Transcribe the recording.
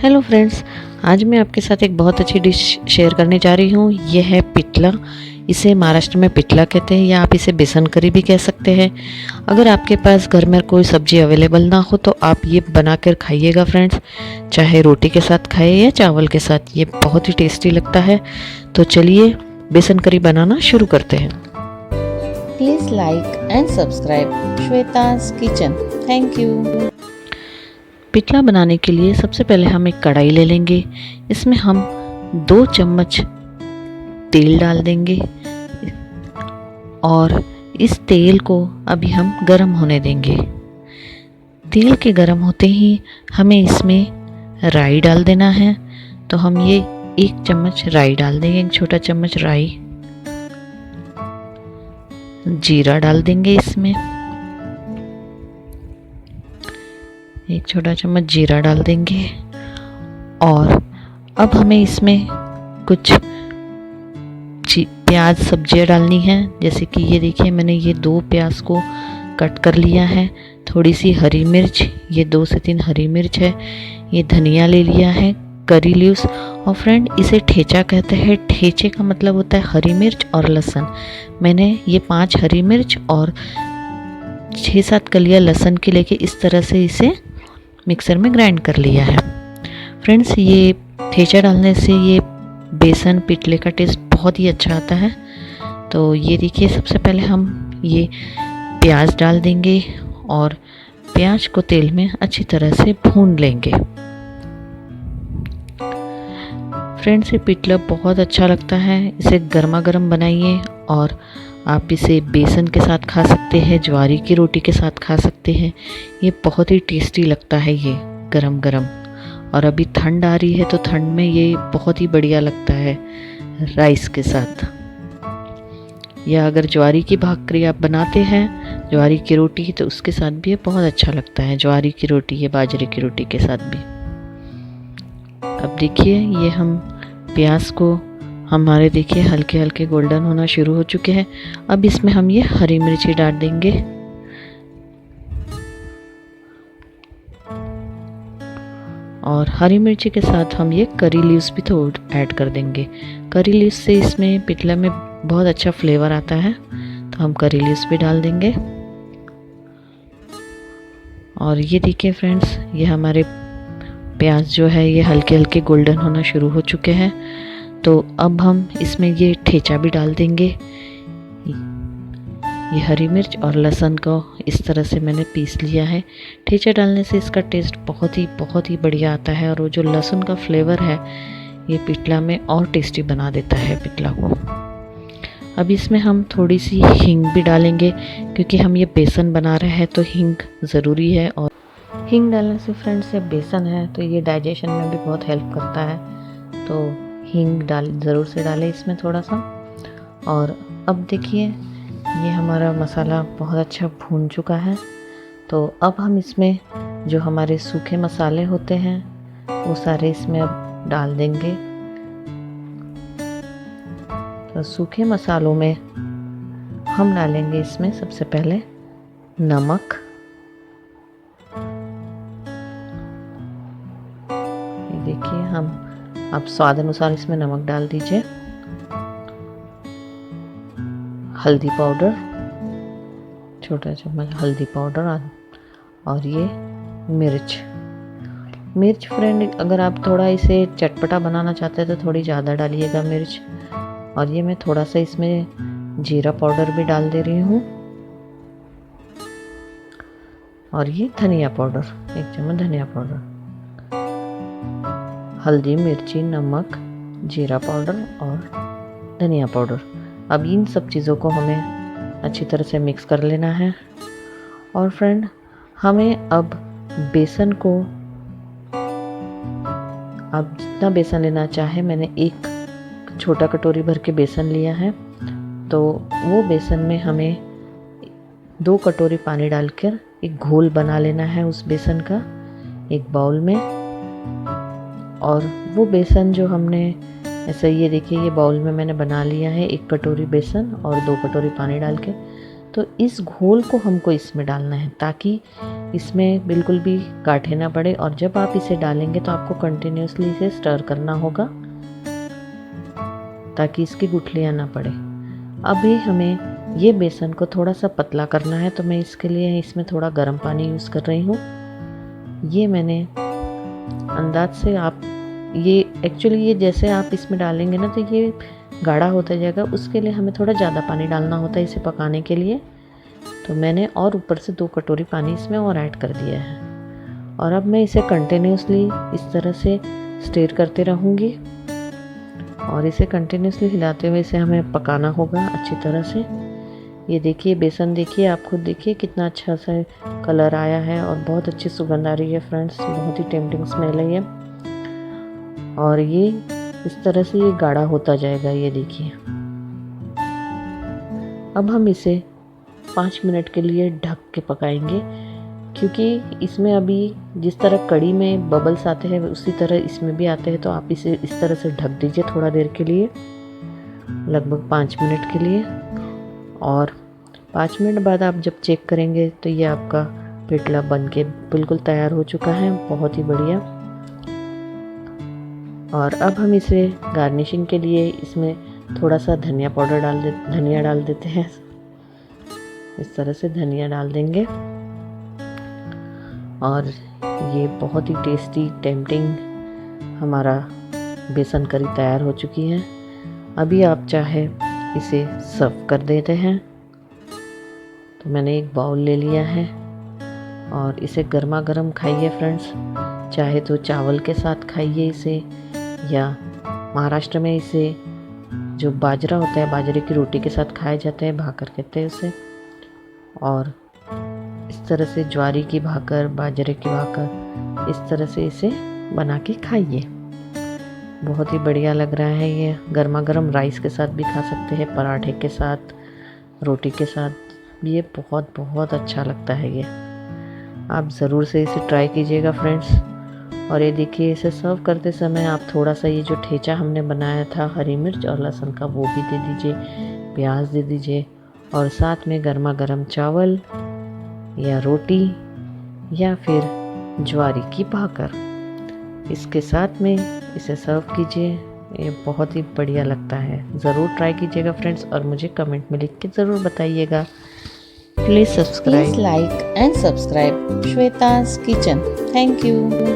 Hello friends, आज मैं आपके साथ एक बहुत अच्छी डिश शेयर करने जा रही हूँ। यह है पिठला। इसे महाराष्ट्र में पिठला कहते हैं या आप इसे बेसन करी भी कह सकते हैं। अगर आपके पास घर में कोई सब्जी अवेलेबल ना हो तो आप ये बना कर खाइएगा फ्रेंड्स, चाहे रोटी के साथ खाए या चावल के साथ। ये बहुत ही टेस्टी लगता है। तो चलिए बेसन करी बनाना शुरू करते हैं। Please like and subscribe Shweta's kitchen. Thank you. Pithla बनाने के लिए सबसे पहले हम एक कढ़ाई ले लेंगे। इसमें हम 2 चम्मच तेल डाल देंगे और इस तेल को अभी हम गरम होने देंगे। तेल के गरम होते ही हमें इसमें राई डाल देना है। तो हम ये 1 चम्मच राई डाल देंगे, 1 छोटा चम्मच राई। जीरा डाल देंगे इसमें, 1 छोटा चम्मच जीरा डाल देंगे। और अब हमें इसमें कुछ प्याज सब्जियां डालनी है। जैसे कि ये देखिए, मैंने ये 2 प्याज को कट कर लिया है। थोड़ी सी हरी मिर्च, ये 2 से 3 हरी मिर्च है। ये धनिया ले लिया है, करी लीव्स। और फ्रेंड, इसे ठेचा कहते हैं। ठेचे का मतलब होता है हरी मिर्च और लहसुन। मैंने ये 5 हरी मिर्च और 6-7 कलियां लहसुन की लेके इस तरह से इसे मिक्सर में ग्राइंड कर लिया है। फ्रेंड्स, ये ठेचा डालने से ये बेसन पिठले का टेस्ट बहुत ही अच्छा आता है। तो ये देखिए, सबसे पहले हम ये प्याज डाल देंगे और प्याज को तेल में अच्छी तरह से भून लेंगे। फ्रेंड्स, ये पिठला बहुत अच्छा लगता है। इसे गर्मा गर्म बनाइए और आप इसे बेसन के साथ खा सकते हैं, ज्वारी की रोटी के साथ खा सकते हैं। ये बहुत ही टेस्टी लगता है ये गरम गरम। और अभी ठंड आ रही है तो ठंड में ये बहुत ही बढ़िया लगता है राइस के साथ। या अगर ज्वारी की भाकरी आप बनाते हैं, ज्वारी की रोटी, तो उसके साथ भी ये बहुत अच्छा लगता है। ज्वारी की रोटी या बाजरे की रोटी के साथ भी। अब देखिए, ये हम प्याज को हमारे देखिए हल्के हल्के गोल्डन होना शुरू हो चुके हैं। अब इसमें हम ये हरी मिर्ची डाल देंगे और हरी मिर्ची के साथ हम ये करी लीव्स भी थोड़ा ऐड कर देंगे। करी लीव्स से इसमें पिठला में बहुत अच्छा फ्लेवर आता है, तो हम करी लीव्स भी डाल देंगे। और ये देखिए फ्रेंड्स, ये हमारे प्याज जो है ये हल्के हल्के गोल्डन होना शुरू हो चुके हैं। तो अब हम इसमें ये ठेचा भी डाल देंगे। ये हरी मिर्च और लहसुन को इस तरह से मैंने पीस लिया है। ठेचा डालने से इसका टेस्ट बहुत ही बढ़िया आता है। और वो जो लहसुन का फ्लेवर है ये पिठला में और टेस्टी बना देता है पिठला को। अब इसमें हम थोड़ी सी हींग भी डालेंगे, क्योंकि हम ये बेसन बना रहे हैं तो हींग ज़रूरी है। और हींग डालने से फ्रेंड्स, ये बेसन है तो ये डाइजेशन में भी बहुत हेल्प करता है। तो हींग ज़रूर से डालें इसमें थोड़ा सा। और अब देखिए, ये हमारा मसाला बहुत अच्छा भून चुका है। तो अब हम इसमें जो हमारे सूखे मसाले होते हैं वो सारे इसमें अब डाल देंगे। तो सूखे मसालों में हम डालेंगे इसमें सबसे पहले नमक। ये देखिए, हम आप स्वाद अनुसार इसमें नमक डाल दीजिए। हल्दी पाउडर, छोटा चम्मच हल्दी पाउडर। और ये मिर्च फ्रेंड, अगर आप थोड़ा इसे चटपटा बनाना चाहते हैं तो थोड़ी ज़्यादा डालिएगा मिर्च। और ये मैं थोड़ा सा इसमें जीरा पाउडर भी डाल दे रही हूँ। और ये धनिया पाउडर, 1 चम्मच धनिया पाउडर। हल्दी, मिर्ची, नमक, जीरा पाउडर और धनिया पाउडर। अब इन सब चीज़ों को हमें अच्छी तरह से मिक्स कर लेना है। और फ्रेंड, हमें अब बेसन को, आप जितना बेसन लेना चाहे, मैंने 1 छोटा कटोरी भर के बेसन लिया है। तो वो बेसन में हमें 2 कटोरी पानी डालकर एक घोल बना लेना है उस बेसन का, एक बाउल में। और वो बेसन जो हमने ऐसा, ये देखिए, ये बाउल में मैंने बना लिया है 1 कटोरी बेसन और 2 कटोरी पानी डाल के। तो इस घोल को हमको इसमें डालना है ताकि इसमें बिल्कुल भी गांठें ना पड़े, और जब आप इसे डालेंगे तो आपको कंटिन्यूसली इसे स्टर करना होगा ताकि इसकी गुठलियाँ ना पड़े। अभी हमें ये बेसन को थोड़ा सा पतला करना है, तो मैं इसके लिए इसमें थोड़ा गर्म पानी यूज़ कर रही हूँ। ये मैंने अंदाज से, आप ये एक्चुअली ये जैसे आप इसमें डालेंगे ना तो ये गाढ़ा होता जाएगा, उसके लिए हमें थोड़ा ज़्यादा पानी डालना होता है इसे पकाने के लिए। तो मैंने और ऊपर से 2 कटोरी पानी इसमें और ऐड कर दिया है, और अब मैं इसे कंटिन्यूसली इस तरह से स्टर करते रहूँगी, और इसे कंटिन्यूसली हिलाते हुए इसे हमें पकाना होगा अच्छी तरह से। ये देखिए बेसन, देखिए आप खुद देखिए कितना अच्छा सा कलर आया है और बहुत अच्छी सुगंध आ रही है फ्रेंड्स, बहुत ही टेम्पटिंग स्मेल है ये। और ये इस तरह से ये गाढ़ा होता जाएगा, ये देखिए। अब हम इसे 5 मिनट के लिए ढक के पकाएंगे, क्योंकि इसमें अभी जिस तरह कढ़ी में बबल्स आते हैं उसी तरह इसमें भी आते हैं। तो आप इसे इस तरह से ढक दीजिए थोड़ा देर के लिए, लगभग 5 मिनट के लिए। और 5 मिनट बाद आप जब चेक करेंगे तो ये आपका पिटला बन के बिल्कुल तैयार हो चुका है, बहुत ही बढ़िया। और अब हम इसे गार्निशिंग के लिए इसमें थोड़ा सा धनिया डाल देते हैं। इस तरह से धनिया डाल देंगे, और ये बहुत ही टेस्टी टेम्पटिंग हमारा बेसन करी तैयार हो चुकी है। अभी आप चाहे इसे सर्व कर देते हैं। तो मैंने एक बाउल ले लिया है, और इसे गर्मा गर्म खाइए फ्रेंड्स, चाहे तो चावल के साथ खाइए इसे, या महाराष्ट्र में इसे जो बाजरा होता है बाजरे की रोटी के साथ खाया जाता है, भाकर कहते हैं उसे। और इस तरह से ज्वारी की भाकर, बाजरे की भाकर, इस तरह से इसे बना के खाइए, बहुत ही बढ़िया लग रहा है। ये गर्मा गर्म राइस के साथ भी खा सकते हैं, पराठे के साथ, रोटी के साथ भी ये बहुत बहुत अच्छा लगता है। ये आप ज़रूर से इसे ट्राई कीजिएगा फ्रेंड्स। और ये देखिए, इसे सर्व करते समय आप थोड़ा सा ये जो ठेचा हमने बनाया था हरी मिर्च और लहसुन का, वो भी दे दीजिए, प्याज दे दीजिए, और साथ में गर्मा गर्म चावल या रोटी या फिर ज्वारी की भाकर, इसके साथ में इसे सर्व कीजिए। ये बहुत ही बढ़िया लगता है, ज़रूर ट्राई कीजिएगा फ्रेंड्स, और मुझे कमेंट में लिख के ज़रूर बताइएगा। Please Please like and subscribe Shweta's Kitchen. Thank you.